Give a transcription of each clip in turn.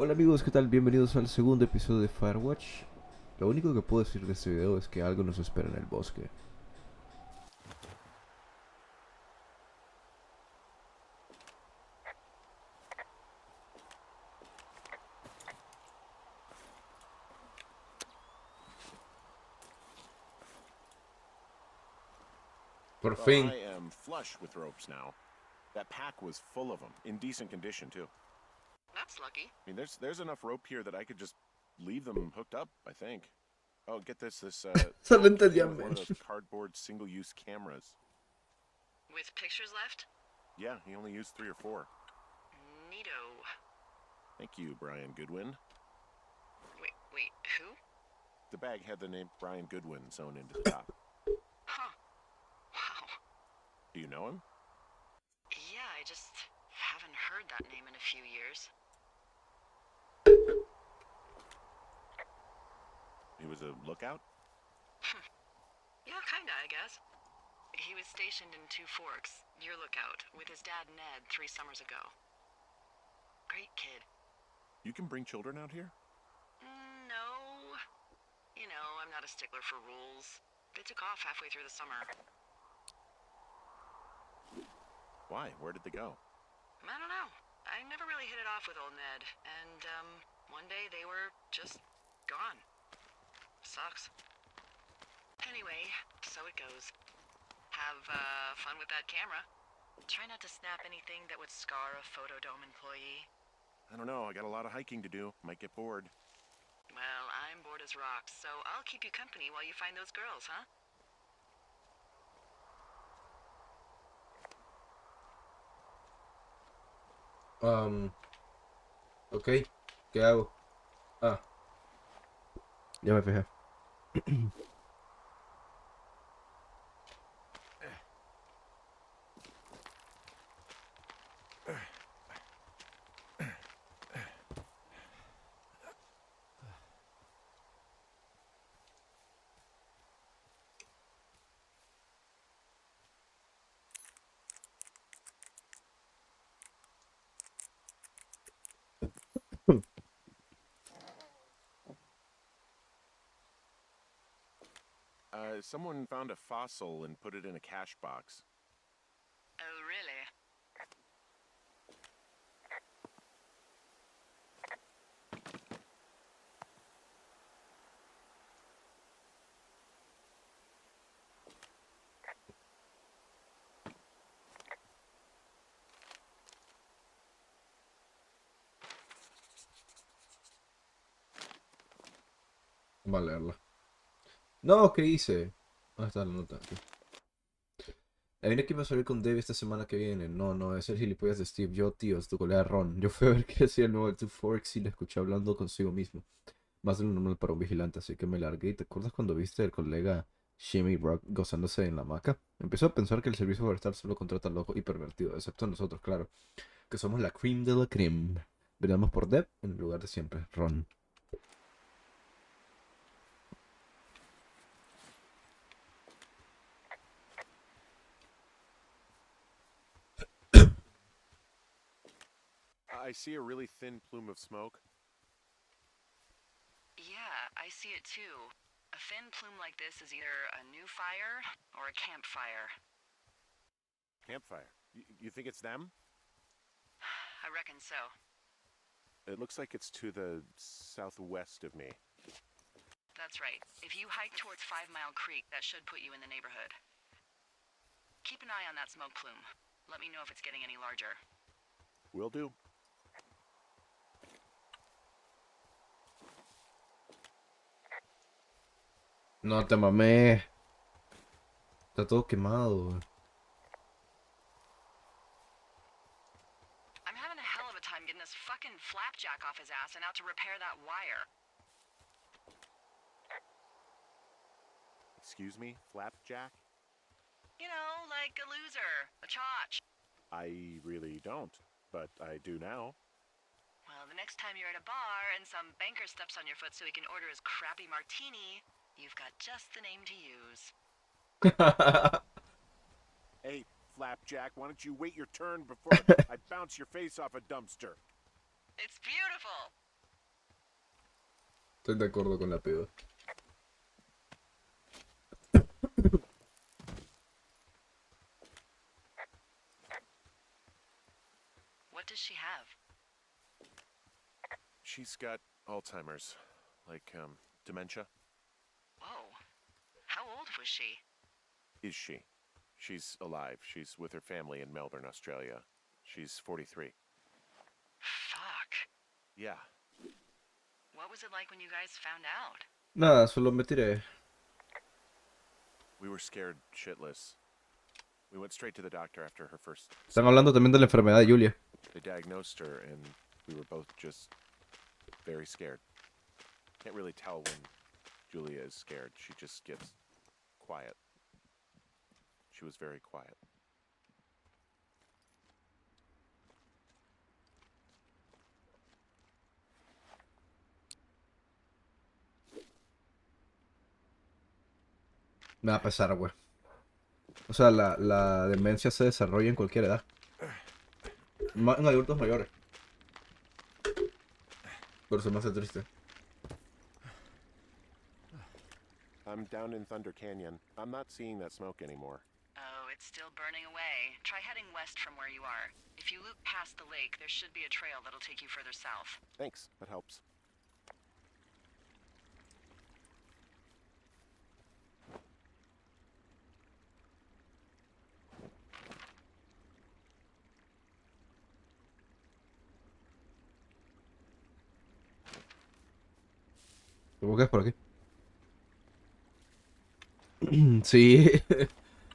Hola amigos, ¿qué tal? Bienvenidos al segundo episodio de Firewatch. Lo único que puedo decir de este video es que algo nos espera en el bosque. Por Well, fin. I am flush with ropes now. That pack was full of them, in decent condition too. That's lucky. I mean, there's enough rope here that I could just leave them hooked up, I think. Oh, get this, Solo pack entendía came with one of men. those cardboard single-use cameras. With pictures left? Yeah, he only used 3 or 4. Neato. Thank you, Brian Goodwin. Wait, who? The bag had the name Brian Goodwin sewn into the top. Huh. Wow. Do you know him? Yeah, I just haven't heard that name in a few years. He was a lookout? Yeah, kinda, I guess. He was stationed in Two Forks, your lookout, with his dad Ned 3 summers ago. Great kid. You can bring children out here? No. You know, I'm not a stickler for rules. They took off halfway through the summer. Why? Where did they go? I don't know. I never really hit it off with old Ned, and, one day they were just gone. Sucks. Anyway, so it goes. Have, fun with that camera. Try not to snap anything that would scar a Photodome employee. I don't know, I got a lot of hiking to do. Might get bored. Well, I'm bored as rocks, so I'll keep you company while you find those girls, huh? Ok. ¿Qué hago? Ah, ya me fijé. Someone found a fossil and put it in a cash box. Oh, really? Vamos a leerla. No, ¿qué hice? ¿Dónde está la nota? Aquí. Adivina quién va a salir con Dave esta semana que viene. No, es el gilipollas de Steve. Yo, tío, es tu colega Ron. Yo fui a ver qué hacía el nuevo de Two Forks y le escuché hablando consigo mismo. Más de lo normal para un vigilante, así que me largué. ¿Y te acuerdas cuando viste al colega Shimmy Rock gozándose en la hamaca? Empezó a pensar que el servicio forestal solo contrata al loco y pervertido, excepto nosotros, claro, que somos la cream de la cream. Brindamos por Deb en el lugar de siempre, Ron. I see a really thin plume of smoke. Yeah, I see it too. A thin plume like this is either a new fire or a campfire. Campfire. You think it's them? I reckon so. It looks like it's to the southwest of me. That's right. If you hike towards 5 Mile Creek, that should put you in the neighborhood. Keep an eye on that smoke plume. Let me know if it's getting any larger. Will do. No te mamé. Está todo quemado. I'm having a hell of a time getting this fucking flapjack off his ass and out to repair that wire. Excuse me, Flapjack? You know, like a loser, a chotch. I really don't, but I do now. Well, the next time you're at a bar and some banker steps on your foot so he can order his crappy martini, you've got just the name to use. Hey, Flapjack, why don't you wait your turn before I bounce your face off a dumpster? It's beautiful. Estoy de acuerdo con la piba. What does she have? She's got Alzheimer's, like dementia. Whoa. How old was she? Is she? She's alive. She's with her family in Melbourne, Australia. She's 43. Fuck. Yeah. What was it like when you guys found out? Nada, solo me tiré. We were scared shitless. We went straight to the doctor after her first. Están hablando también de la enfermedad de Julia. They diagnosed her, and we were both just very scared. Can't really tell when Julia is scared. She just gets quiet. She was very quiet. Me va a pesar, güey. O sea, la demencia se desarrolla en cualquier edad. En adultos mayores. Por eso me hace triste. I'm down in Thunder Canyon. I'm not seeing that smoke anymore. Oh, it's still burning away. Try heading west from where you are. If you loop past the lake, there should be a trail that'll take you further south. Thanks. That helps. ¿Cómo que es por aquí? Sí.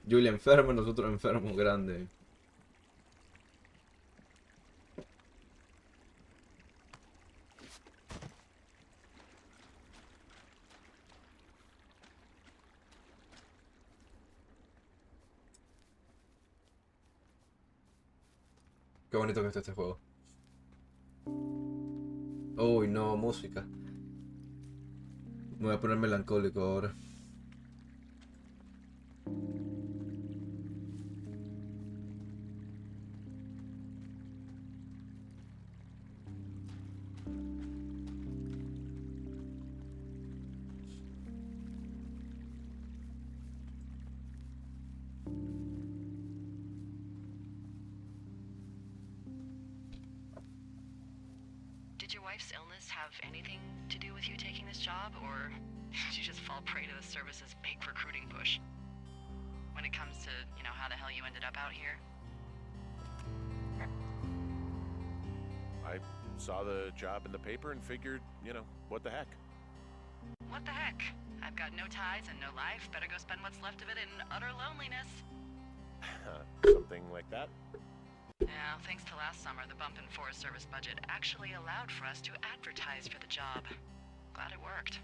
Julia enfermo, nosotros enfermos, grande. Qué bonito que está este juego. Uy, no, música. Me voy a poner melancólico ahora. Did your wife's illness have anything to do with you taking this job, or did you just fall prey to the service's big recruiting push? When it comes to, how the hell you ended up out here? I saw the job in the paper and figured, what the heck? What the heck? I've got no ties and no life. Better go spend what's left of it in utter loneliness. Something like that? Yeah, thanks to last summer, the bump in Forest Service budget actually allowed for us to advertise for the job. Glad it worked.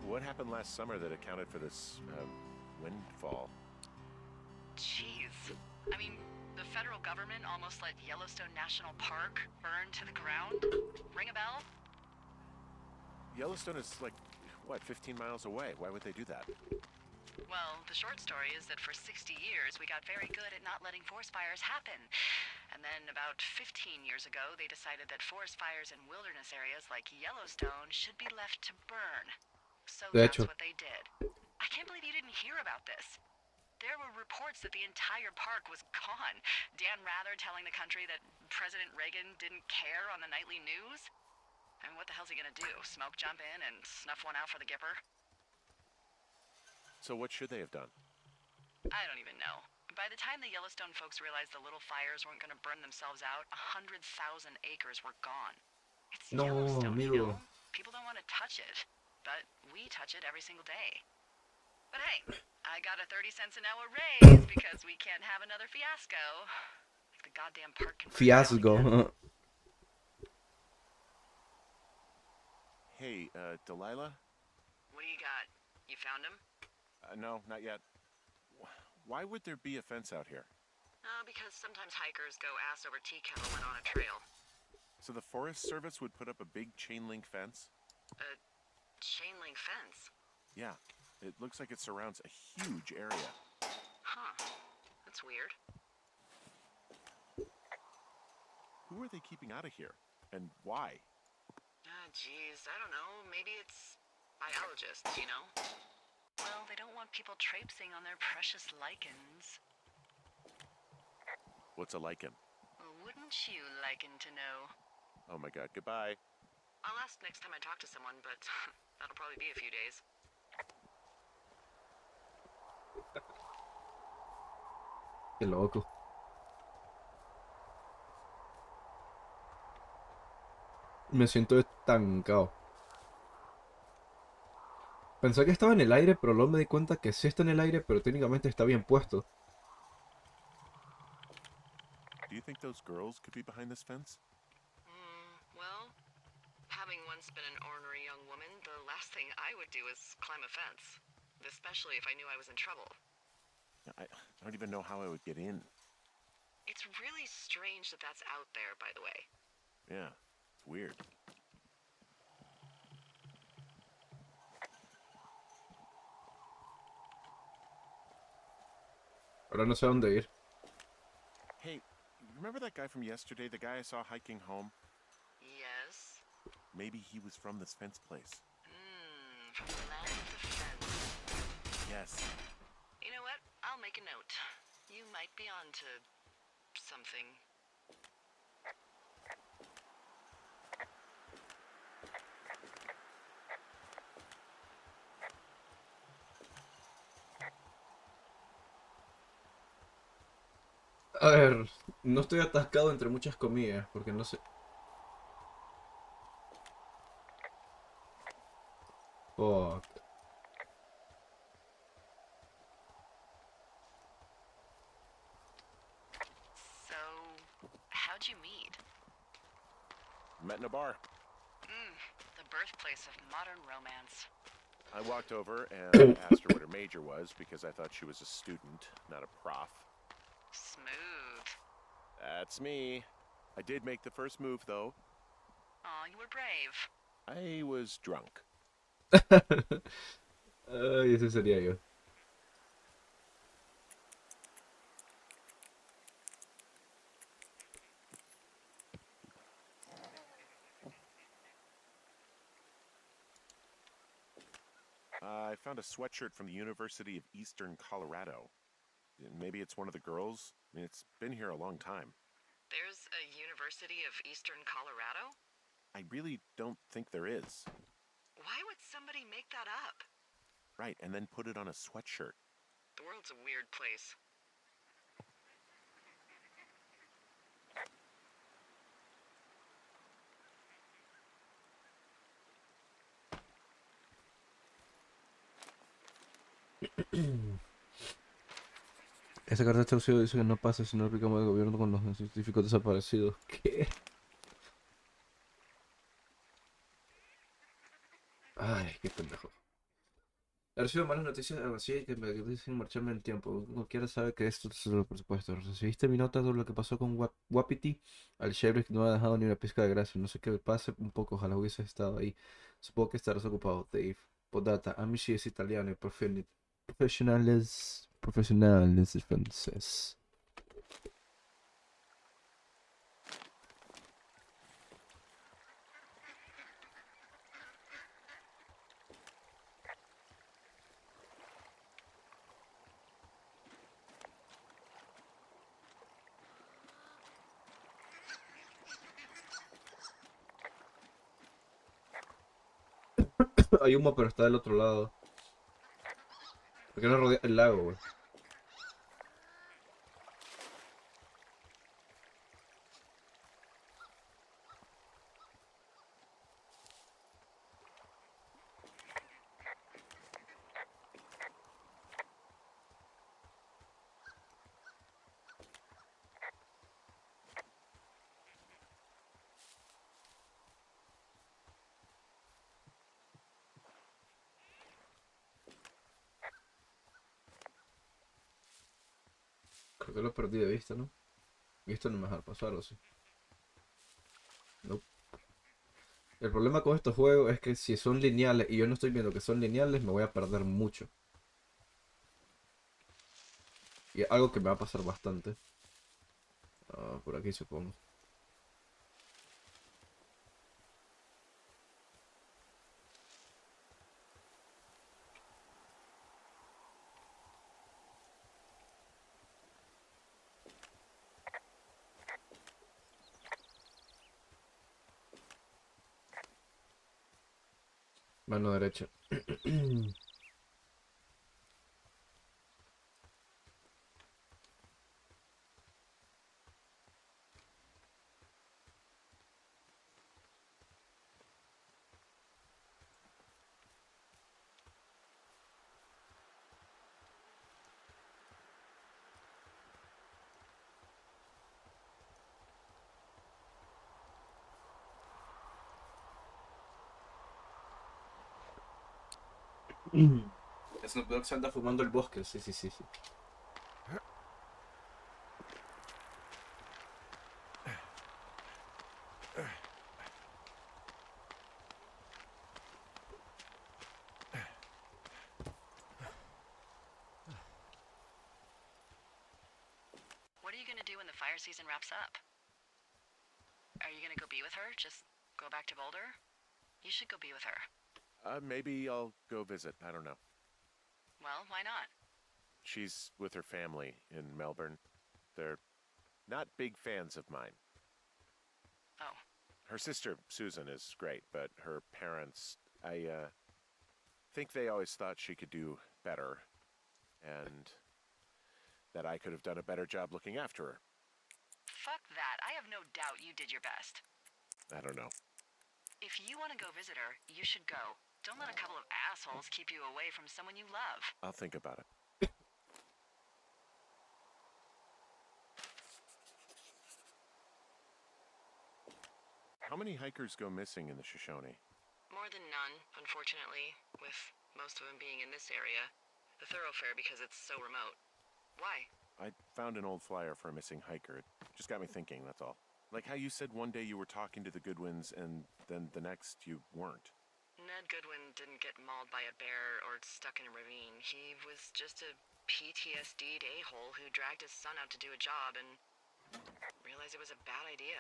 What happened last summer that accounted for this windfall? Jeez. I mean, the federal government almost let Yellowstone National Park burn to the ground. Ring a bell? Yellowstone is 15 miles away. Why would they do that? Well, the short story is that for 60 years, we got very good at not letting forest fires happen. And then about 15 years ago, they decided that forest fires in wilderness areas like Yellowstone should be left to burn. So De that's hecho. what they did. I can't believe you didn't hear about this. There were reports that the entire park was gone. Dan Rather telling the country that President Reagan didn't care on the nightly news. I mean, what the hell's he gonna do? Smoke jump in and snuff one out for the Gipper? So what should they have done? I don't even know. By the time the Yellowstone folks realized the little fires weren't gonna burn themselves out, 100,000 acres were gone. It's No, Yellowstone, amigo. People don't want to touch it, but we touch it every single day. But hey, I got a 30 cents an hour raise because we can't have another fiasco. Like the goddamn park can burn down again. Fiasco. Hey, Delilah? What do you got? You found him? No, not yet. Why would there be a fence out here? Because sometimes hikers go ass over tea kettle when on a trail. So the Forest Service would put up a big chain link fence? A chain link fence? Yeah. It looks like it surrounds a huge area. Huh. That's weird. Who are they keeping out of here? And why? Ah, geez, I don't know. Maybe it's biologists, you know? Well, they don't want people traipsing on their precious lichens. What's a lichen? Wouldn't you liken to know? Oh my god, goodbye. I'll ask next time I talk to someone, but that'll probably be a few days. Qué loco. Me siento estancado. Pensé que estaba en el aire, pero luego me di cuenta que sí está en el aire, pero técnicamente está bien puesto. Do you think those girls could be behind this fence? Well, having once been an ornery young woman, the last thing I would do is climb a fence. Especially if I knew I was in trouble. I don't even know how I would get in. It's really strange that that's out there, by the way. Yeah, it's weird. Ahora no sé a dónde ir. Hey, remember that guy from yesterday, the guy I saw hiking home? Yes? Maybe he was from this fence place. From the land of the fence. Yes. You know what? I'll make a note. You might be on to something. A ver, no estoy atascado entre muchas comidas, porque no sé. Fuck. So, how'd you meet? Met in a bar. The birthplace of modern romance. I walked over and asked her what her major was because I thought she was a student, not a prof. Smooth. That's me. I did make the first move, though. Aw, you were brave. I was drunk. Ay, ese sería yo. I found a sweatshirt from the University of Eastern Colorado. Maybe it's one of the girls? I mean, it's been here a long time. There's a University of Eastern Colorado? I really don't think there is. Why would somebody make that up? Right, and then put it on a sweatshirt. The world's a weird place. Esa carta de extorsión dice que no pasa si no aplicamos el gobierno con los científicos desaparecidos. ¿Qué? Ay, qué pendejo. He recibido malas noticias así que me dicen marcharme en el tiempo. Cualquiera sabe que esto es solo por supuesto. ¿Recibiste mi nota de lo que pasó con Wapiti? Al sheriff no ha dejado ni una pizca de gracia. No sé qué pase un poco, ojalá hubiese estado ahí. Supongo que estarás ocupado, Dave. Podata, amici es italiano y profesionales francés. Hay humo, pero está del otro lado. ¿Por qué no rodea el lago, güey? Creo que lo perdí de vista, ¿no? Y esto no me deja pasar, ¿o sí? No. El problema con estos juegos es que si son lineales y yo no estoy viendo que son lineales, me voy a perder mucho. Y es algo que me va a pasar bastante. Ah, por aquí supongo. Mano derecha. Snoop Dogg se anda fumando el bosque, sí, sí, sí, sí. What are you gonna do when the fire season wraps up? Are you gonna go be with her? Just go back to Boulder? You should go be with her. Maybe I'll go visit. I don't know. Well, why not? She's with her family in Melbourne. They're not big fans of mine. Oh. Her sister, Susan, is great, but her parents, I think they always thought she could do better, and that I could have done a better job looking after her. Fuck that. I have no doubt you did your best. I don't know. If you want to go visit her, you should go. Don't let a couple of assholes keep you away from someone you love. I'll think about it. How many hikers go missing in the Shoshone? More than none, unfortunately, with most of them being in this area. The thoroughfare because it's so remote. Why? I found an old flyer for a missing hiker. It just got me thinking, that's all. Like how you said one day you were talking to the Goodwins and then the next you weren't. Ned Goodwin didn't get mauled by a bear or stuck in a ravine. He was just a PTSD'd a-hole who dragged his son out to do a job and realized it was a bad idea.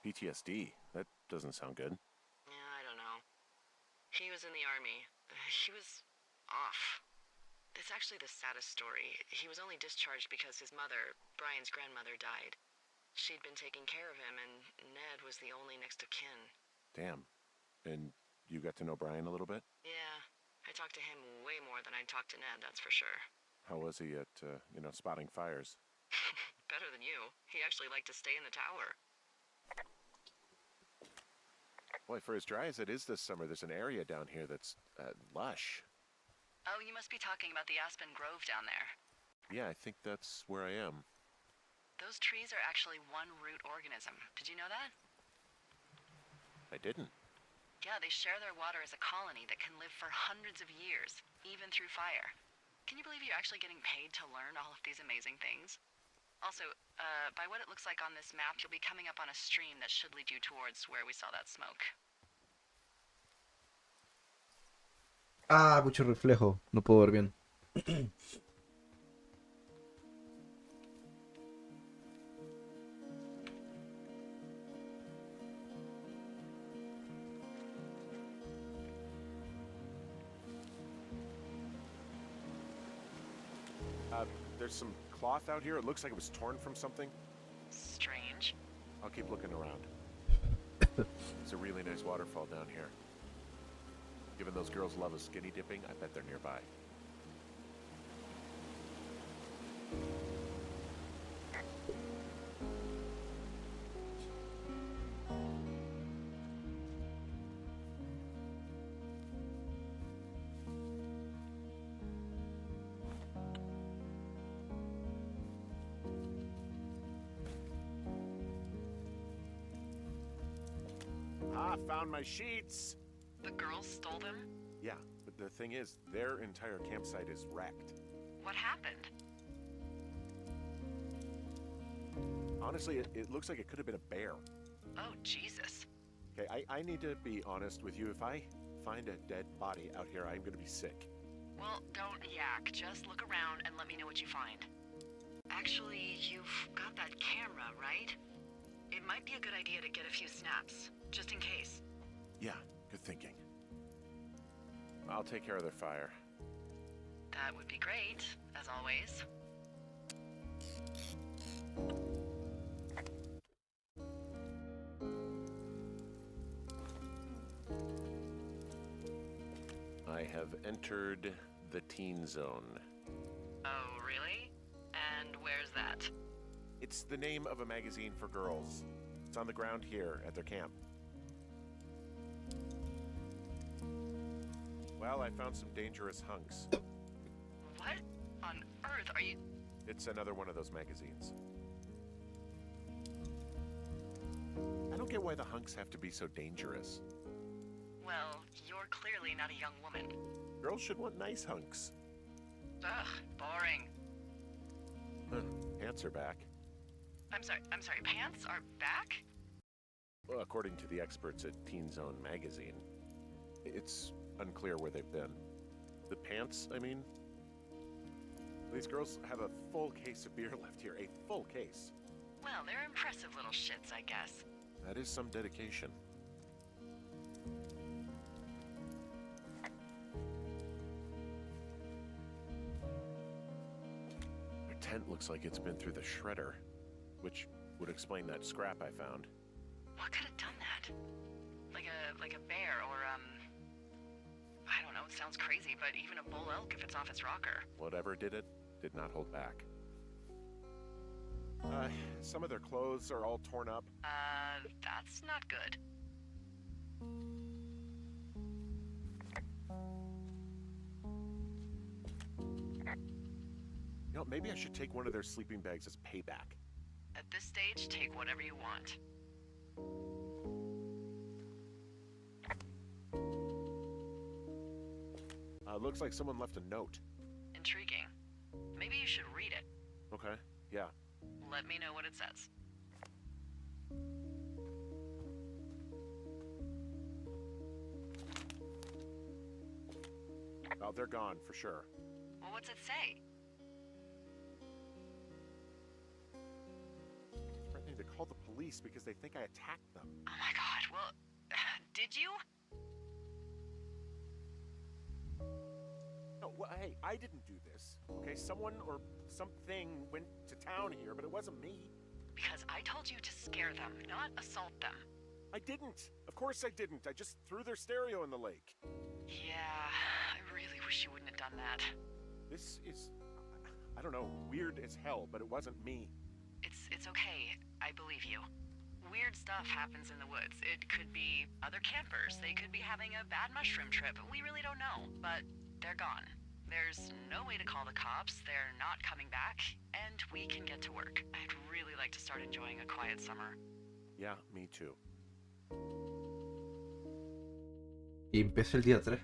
PTSD? That doesn't sound good. Yeah, I don't know. He was in the army. He was off. It's actually the saddest story. He was only discharged because his mother, Brian's grandmother, died. She'd been taking care of him, and Ned was the only next of kin. Damn. And you got to know Brian a little bit? Yeah, I talked to him way more than I'd talked to Ned, that's for sure. How was he at, spotting fires? Better than you. He actually liked to stay in the tower. Boy, for as dry as it is this summer, there's an area down here that's lush. Oh, you must be talking about the Aspen Grove down there. Yeah, I think that's where I am. Those trees are actually one root organism. Did you know that? I didn't. Yeah, they share their water as a colony that can live for hundreds of years, even through fire. Can you believe you're actually getting paid to learn all of these amazing things? Also, by what it looks like on this map, you'll be coming up on a stream that should lead you towards where we saw that smoke. Ah, mucho reflejo. No puedo ver bien. There's some cloth out here. It looks like it was torn from something. Strange. I'll keep looking around. It's a really nice waterfall down here. Given those girls love a skinny dipping, I bet they're nearby. Ah, found my sheets! The girls stole them? Yeah, but the thing is, their entire campsite is wrecked. What happened? Honestly, it looks like it could have been a bear. Oh, Jesus. Okay, I need to be honest with you. If I find a dead body out here, I'm gonna be sick. Well, don't yak. Just look around and let me know what you find. Actually, you've got that camera, right? It might be a good idea to get a few snaps, just in case. Yeah, good thinking. I'll take care of their fire. That would be great, as always. I have entered the teen zone. Oh, really? And where's that? It's the name of a magazine for girls. It's on the ground here at their camp. Well, I found some dangerous hunks. What on earth are you... It's another one of those magazines. I don't get why the hunks have to be so dangerous. Well, you're clearly not a young woman. Girls should want nice hunks. Ugh, boring. Pants are back. I'm sorry, pants are back? Well, according to the experts at Teen Zone magazine. It's unclear where they've been. The pants, I mean? These girls have a full case of beer left here. A full case. Well, they're impressive little shits, I guess. That is some dedication. Their tent looks like it's been through the shredder, which would explain that scrap I found. What could have done that? Like a bear or, I don't know, it sounds crazy, but even a bull elk if it's off its rocker. Whatever did it, did not hold back. Some of their clothes are all torn up. That's not good. You know, maybe I should take one of their sleeping bags as payback. At this stage, take whatever you want. Looks like someone left a note. Intriguing. Maybe you should read it. Okay, yeah. Let me know what it says. Oh, they're gone, for sure. Well, what's it say? Threatening to call the police because they think I attacked them. Oh my god, well, did you? No, well, hey, I didn't do this. Okay, someone or something went to town here, but it wasn't me. Because I told you to scare them, not assault them. I didn't. Of course I didn't. I just threw their stereo in the lake. Yeah, I really wish you wouldn't have done that. This is, I don't know, weird as hell, but it wasn't me. It's okay. I believe you. Weird stuff happens in the woods. It could be other campers. They could be having a bad mushroom trip. We really don't know, but they're gone. There's no way to call the cops. They're not coming back, and we can get to work. I'd really like to start enjoying a quiet summer. Yeah, me too. Y empieza el día 3.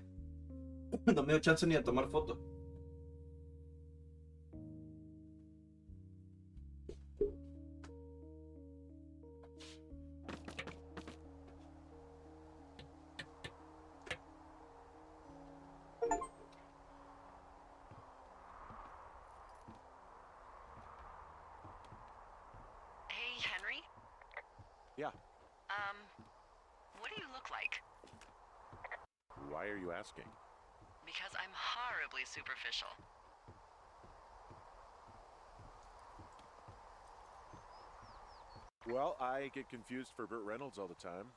No me dio chance ni de tomar fotos. Hey, Henry? Yeah. What do you look like? Why are you asking? Because I'm horribly superficial. Well, I get confused for Burt Reynolds all the time.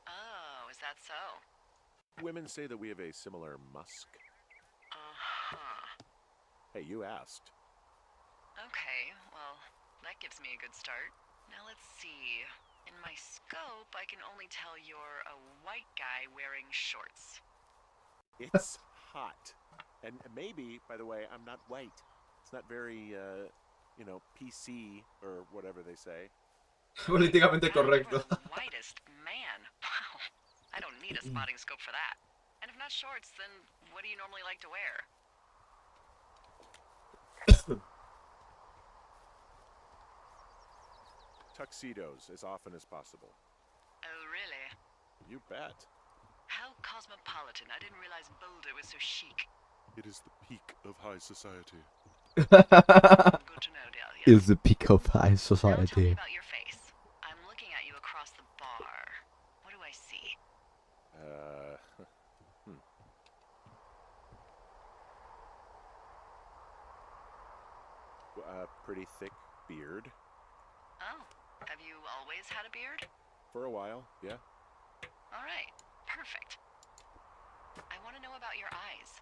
Oh, is that so? Women say that we have a similar musk. Uh-huh. Hey, you asked. Okay, well, that gives me a good start. Now let's see. In my scope, I can only tell you're a white guy wearing shorts. It's hot. And maybe, by the way, I'm not white. It's not very, PC or whatever they say. Políticamente Wow, you're correcto. the whitest man. Wow. I don't need a spotting scope for that. And if not shorts, then what do you normally like to wear? Tuxedos as often as possible. Oh, really? You bet. How cosmopolitan. I didn't realize Boulder was so chic. It is the peak of high society. Good to know, Dahlia. Is the peak of high Now tell me society. about your face. I'm looking at you across the bar. What do I see? Pretty thick beard. Oh, have you always had a beard? For a while, yeah. All right, perfect. I want to know about your eyes.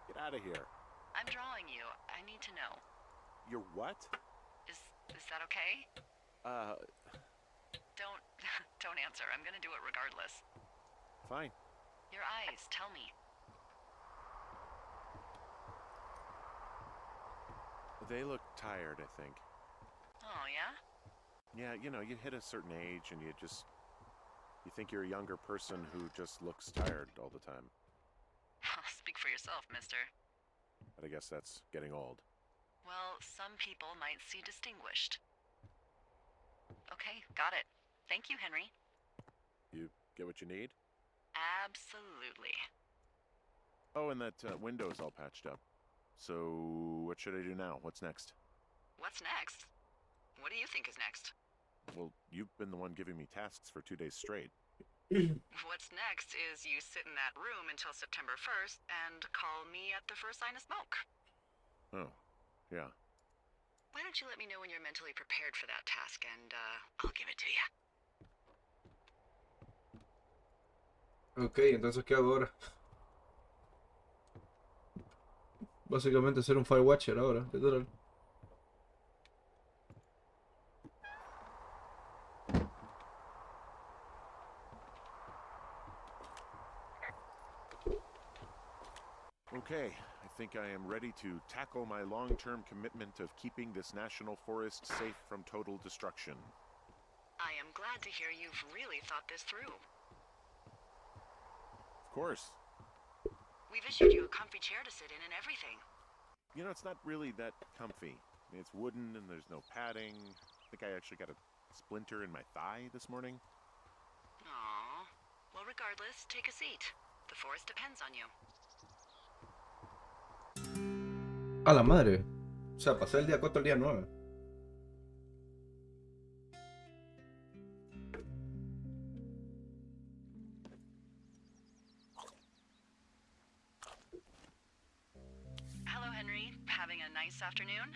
Get out of here. I'm drawing you. I need to know. You're what? Is that okay? Don't don't answer. I'm gonna do it regardless. Fine. Your eyes, tell me. They look tired, I think. Oh, yeah? Yeah, you know, you hit a certain age and you think you're a younger person who just looks tired all the time. Speak for yourself, mister. But I guess that's getting old. Well, some people might see distinguished. Okay, got it. Thank you, Henry. You get what you need? Absolutely. Oh, and that window's all patched up. So, what should I do now? What's next? What's next? What do you think is next? Well, you've been the one giving me tasks for 2 days straight. What's next is you sit in that room until September 1st and call me at the first sign of smoke. Oh, yeah. Why don't you let me know when you're mentally prepared for that task and I'll give it to you. Ok, entonces ¿qué hago ahora? Básicamente ser un Firewatcher ahora, literal. Okay, I think I am ready to tackle my long-term commitment of keeping this national forest safe from total destruction. I am glad to hear you've really thought this through. Of course. We've issued you a comfy chair to sit in and everything. You know, it's not really that comfy. I mean, it's wooden and there's no padding. I think I actually got a splinter in my thigh this morning. Aww. Well, regardless, take a seat. The forest depends on you. A la madre. O sea, pasé el día 4 al día 9. Hello, Henry. Having a nice afternoon?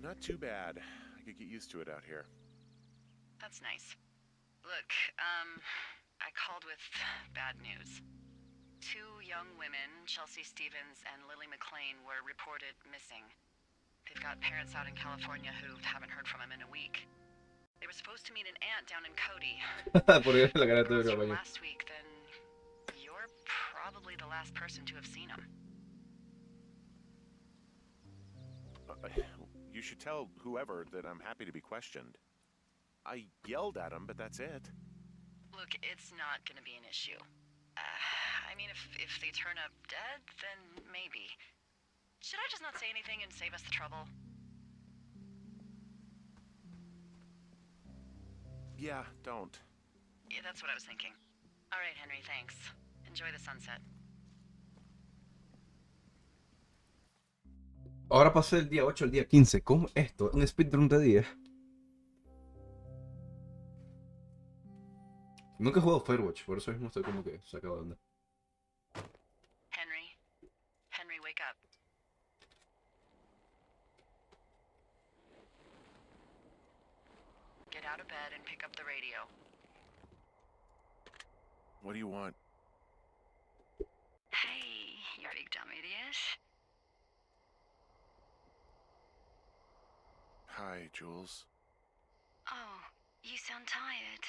Not too bad. I could get used to it out here. That's nice. Look, I called with bad news. 2 young women, Chelsea Stevens and Lily McLean, were reported missing. They've got parents out in California who haven't heard from them in a week. They were supposed to meet an aunt down in Cody. Porque la cara de Girls tu from compañero. last week, then you're probably the last person to have seen them. You should tell whoever that I'm happy to be questioned. I yelled at him, but that's it. Look, it's not gonna be an issue. I mean, if they turn up dead, then maybe. Should I just not say anything and save us the trouble? Yeah, don't. Yeah, that's what I was thinking. All right, Henry, thanks. Enjoy the sunset. Ahora pasé el día 8 al día 15. ¿Cómo esto? Un speedrun de 10. Nunca he jugado Firewatch, por eso mismo estoy como que sacado de onda. Henry? Henry, wake up. Get out of bed and pick up the radio. What do you want? Hey, you big dumb idiot. Hi, Jules. Oh, you sound tired.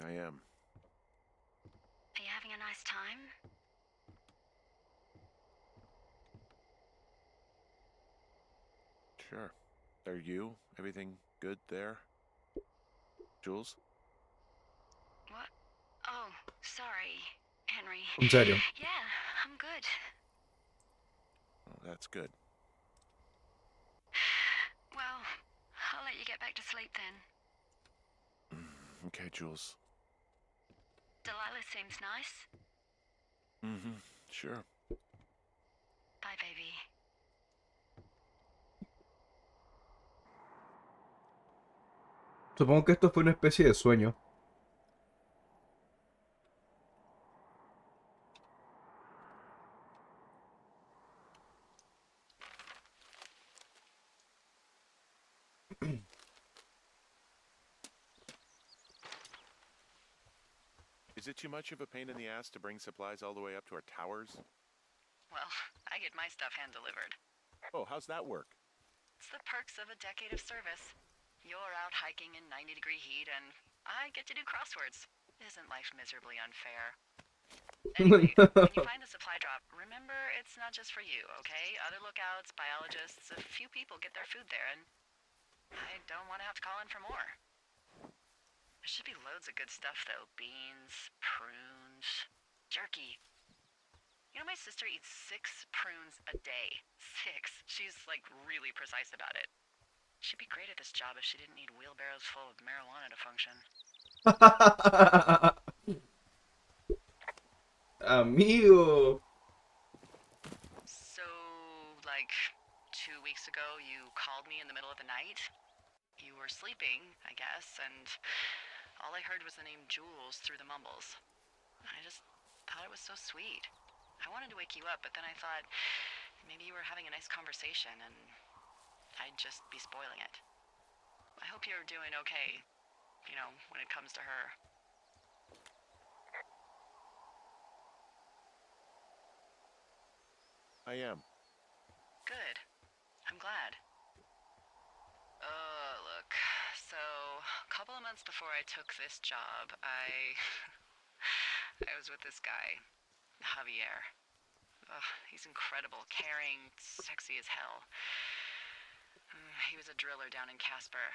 I am. Are you having a nice time? Sure. Are you? Everything good there? Jules? What? Oh, sorry, Henry. En serio. Yeah, I'm good. Oh, that's good. Well, I'll let you get back to sleep then. Okay, Jules. Delilah seems nice. Sure. Bye, baby. Supongo que esto fue una especie de sueño. Is it too much of a pain in the ass to bring supplies all the way up to our towers? Well, I get my stuff hand-delivered. Oh, how's that work? It's the perks of a decade of service. You're out hiking in 90-degree heat, and I get to do crosswords. Isn't life miserably unfair? Anyway, when you find the supply drop, remember it's not just for you, okay? Other lookouts, biologists, a few people get their food there, and I don't want to have to call in for more. There should be loads of good stuff, though. Beans, prunes, jerky. You know, my sister eats 6 prunes a day. 6. She's, like, really precise about it. She'd be great at this job if she didn't need wheelbarrows full of marijuana to function. Amigo. So, like, 2 weeks ago, you called me in the middle of the night? You were sleeping, I guess, and all I heard was the name Jules through the mumbles. I just thought it was so sweet. I wanted to wake you up, but then I thought maybe you were having a nice conversation and I'd just be spoiling it. I hope you're doing okay, you know, when it comes to her. I am. Good. I'm glad. Look. So, a couple of months before I took this job, I was with this guy, Javier. He's incredible, caring, sexy as hell. He was a driller down in Casper.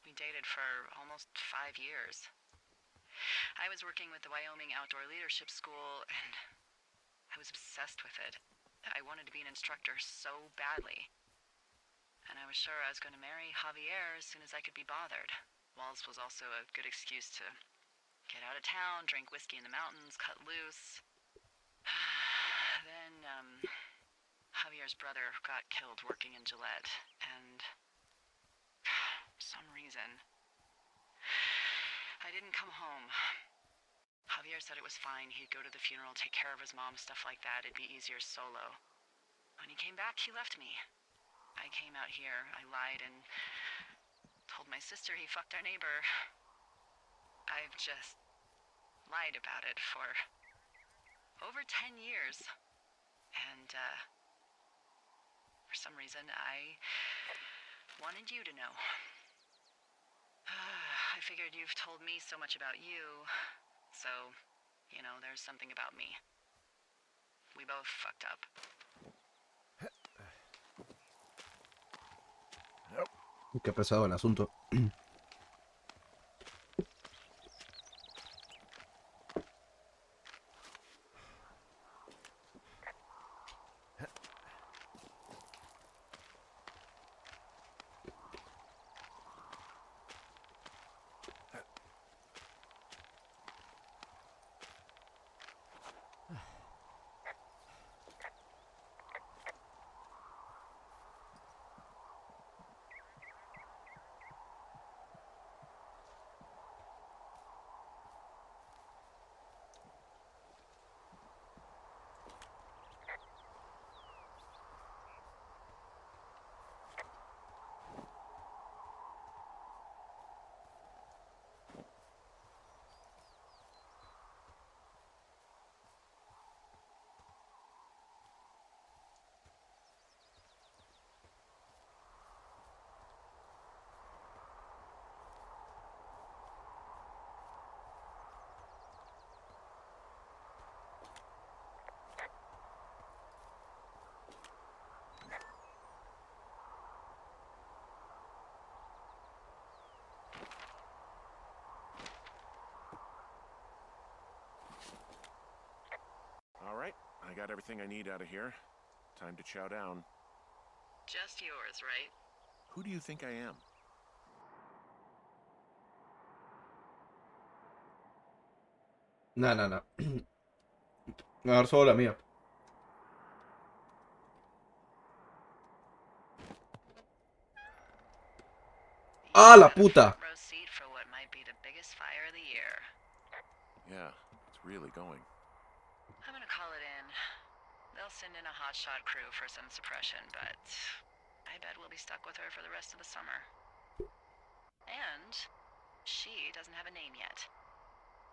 We dated for almost 5 years. I was working with the Wyoming Outdoor Leadership School, and I was obsessed with it. I wanted to be an instructor so badly. And I was sure I was going to marry Javier as soon as I could be bothered. Walls was also a good excuse to get out of town, drink whiskey in the mountains, cut loose. Then, Javier's brother got killed working in Gillette, and for some reason, I didn't come home. Javier said it was fine. He'd go to the funeral, take care of his mom, stuff like that. It'd be easier solo. When he came back, he left me. I came out here, I lied, and told my sister he fucked our neighbor. I've just lied about it for over 10 years. And, for some reason, I wanted you to know. I figured you've told me so much about you, so, you know, there's something about me. We both fucked up. Qué pesado el asunto. All right, I got everything I need out of here. Time to chow down. Just yours, right? Who do you think I am? No, no, no. Me va a dar solo la mía. ¡Ah, la puta! Row seat for what might be the biggest fire of the year. Yeah, it's really going. I'm gonna call it in. They'll send in a hotshot crew for some suppression, but I bet we'll be stuck with her for the rest of the summer. And she doesn't have a name yet.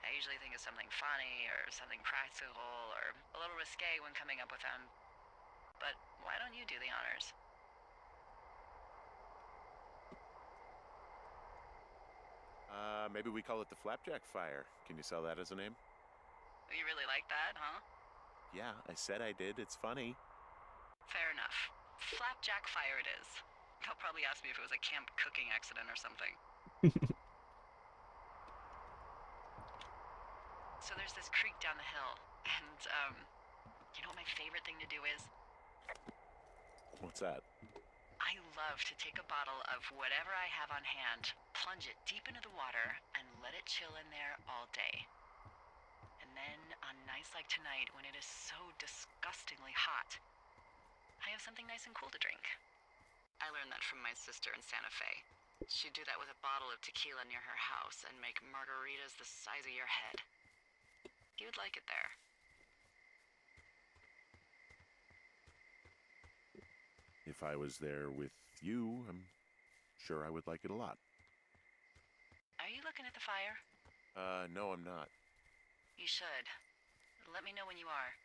I usually think of something funny or something practical or a little risque when coming up with them. But why don't you do the honors? Maybe we call it the Flapjack Fire. Can you sell that as a name? You really like that, huh? Yeah, I said I did. It's funny. Fair enough. Flapjack Fire it is. They'll probably ask me if it was a camp cooking accident or something. So there's this creek down the hill, and, you know what my favorite thing to do is? What's that? I love to take a bottle of whatever I have on hand, plunge it deep into the water, and let it chill in there all day. And then, on nights like tonight, when it is so disgustingly hot, I have something nice and cool to drink. I learned that from my sister in Santa Fe. She'd do that with a bottle of tequila near her house and make margaritas the size of your head. You would like it there. If I was there with you, I'm sure I would like it a lot. Are you looking at the fire? No, I'm not. You should. Let me know when you are.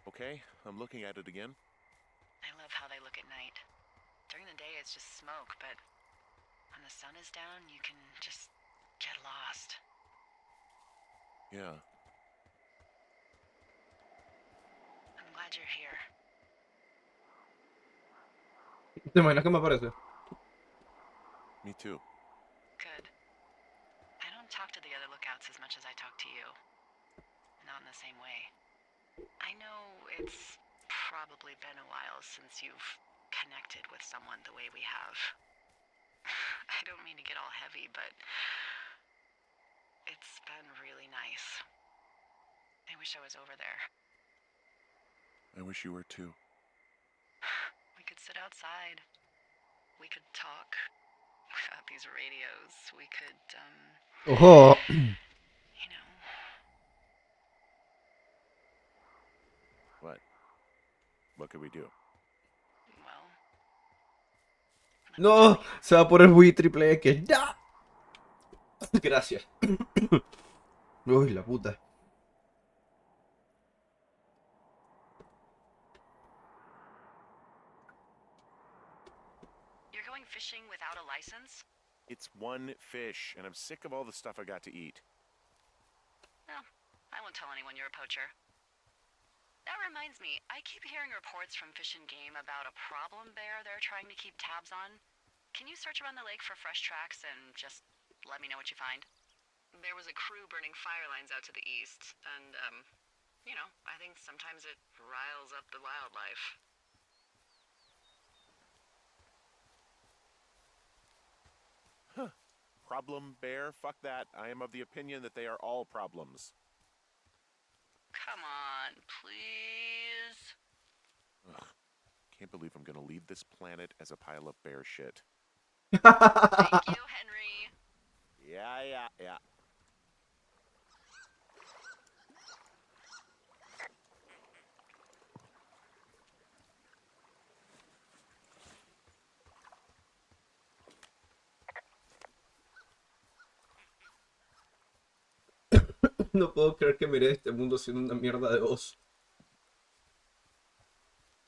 Okay, I'm looking at it again. I love how they look at night. During the day, it's just smoke, but when the sun is down, you can just get lost. Yeah. I'm glad you're here. ¿Te imaginas que me aparece? Me too. Good. I don't talk to the other lookouts as much as I talk to you. Not in the same way. I know it's probably been a while since you've connected with someone the way we have. I don't mean to get all heavy, but it's been really nice. I wish I was over there. I wish you were too. We could sit outside. We could talk without these radios. We could, ¡Ojo! you know. What? What could we do? Well. ¡No! Se va por el Wii triple X. ¡Ya! Gracias. Uy, la puta. You're going fishing without a license? It's one fish, and I'm sick of all the stuff I got to eat. No, I won't tell anyone you're a poacher. That reminds me, I keep hearing reports from Fish and Game about a problem bear they're trying to keep tabs on. Can you search around the lake for fresh tracks and just let me know what you find? There was a crew burning fire lines out to the east, and, you know, I think sometimes it riles up the wildlife. Problem bear? Fuck that. I am of the opinion that they are all problems. Come on, please. Ugh. Can't believe I'm gonna leave this planet as a pile of bear shit. Thank you, Henry. Yeah. No puedo creer que miré este mundo siendo una mierda de oso.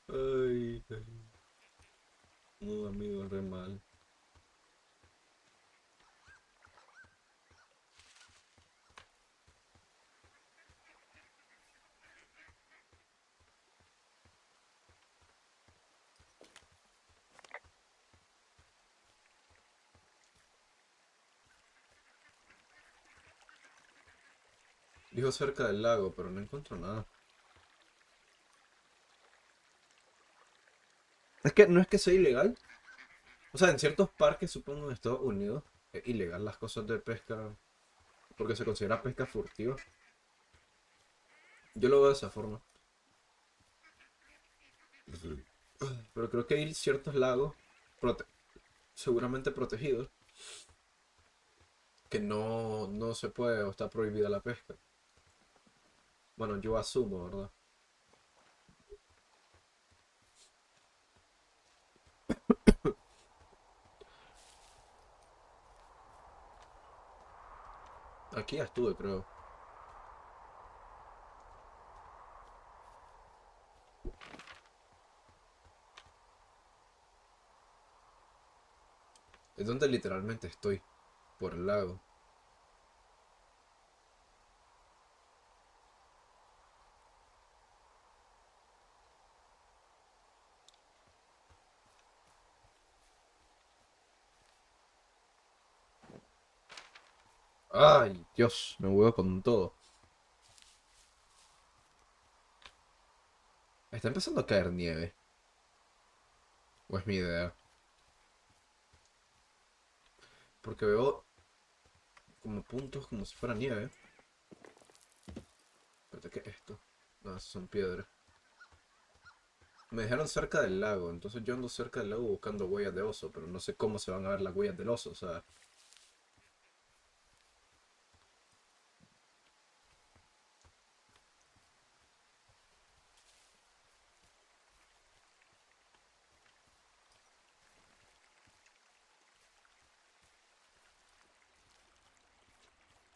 Ay, ay. No, amigo, re mal. Dijo cerca del lago, pero no encuentro nada. Es que no es que sea ilegal. O sea, en ciertos parques, supongo, en Estados Unidos, es ilegal las cosas de pesca porque se considera pesca furtiva. Yo lo veo de esa forma. Pero creo que hay ciertos lagos seguramente protegidos que no se puede o está prohibida la pesca. Bueno, yo asumo, ¿verdad? Aquí ya estuve, creo. Es donde literalmente estoy. Por el lago. Ay, Dios, me huevo con todo. Está empezando a caer nieve. O es mi idea. Porque veo como puntos como si fuera nieve. Espérate, ¿qué es esto? No, eso son piedras. Me dejaron cerca del lago, entonces yo ando cerca del lago buscando huellas de oso, pero no sé cómo se van a ver las huellas del oso, o sea.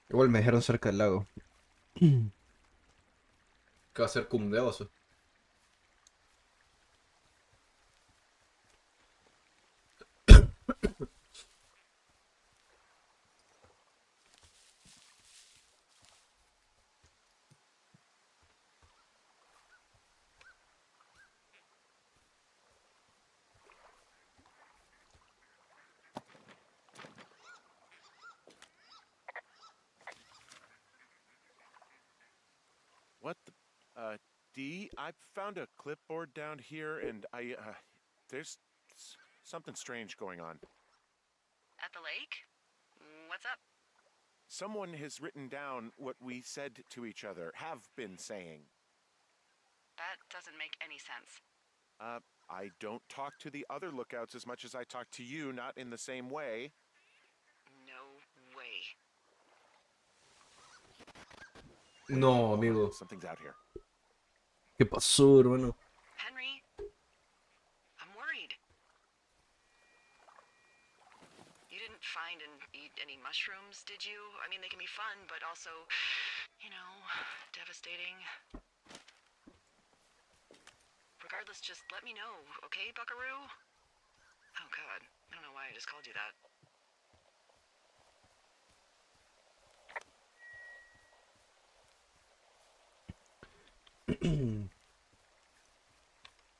Igual me dejaron cerca del lago. ¿Qué va a ser cum de oso? What the? D, I found a clipboard down here, and there's something strange going on. At the lake? What's up? Someone has written down what we said to each other, have been saying. That doesn't make any sense. I don't talk to the other lookouts as much as I talk to you, not in the same way. No way. No, Hold on, amigo. something's out here. ¿Qué pasó, hermano? Henry, I'm worried. You didn't find and eat any mushrooms, did you? I mean, they can be fun, but also, you know, devastating. Regardless, just let me know, okay, Buckaroo? Oh, God. I don't know why I just called you that.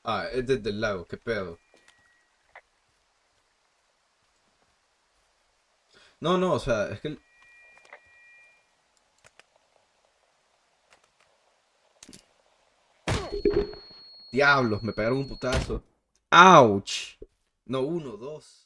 Ah, es desde el lago, qué pedo. No, no, o sea, es que Diablos, me pegaron un putazo. ¡Auch! No, uno, dos.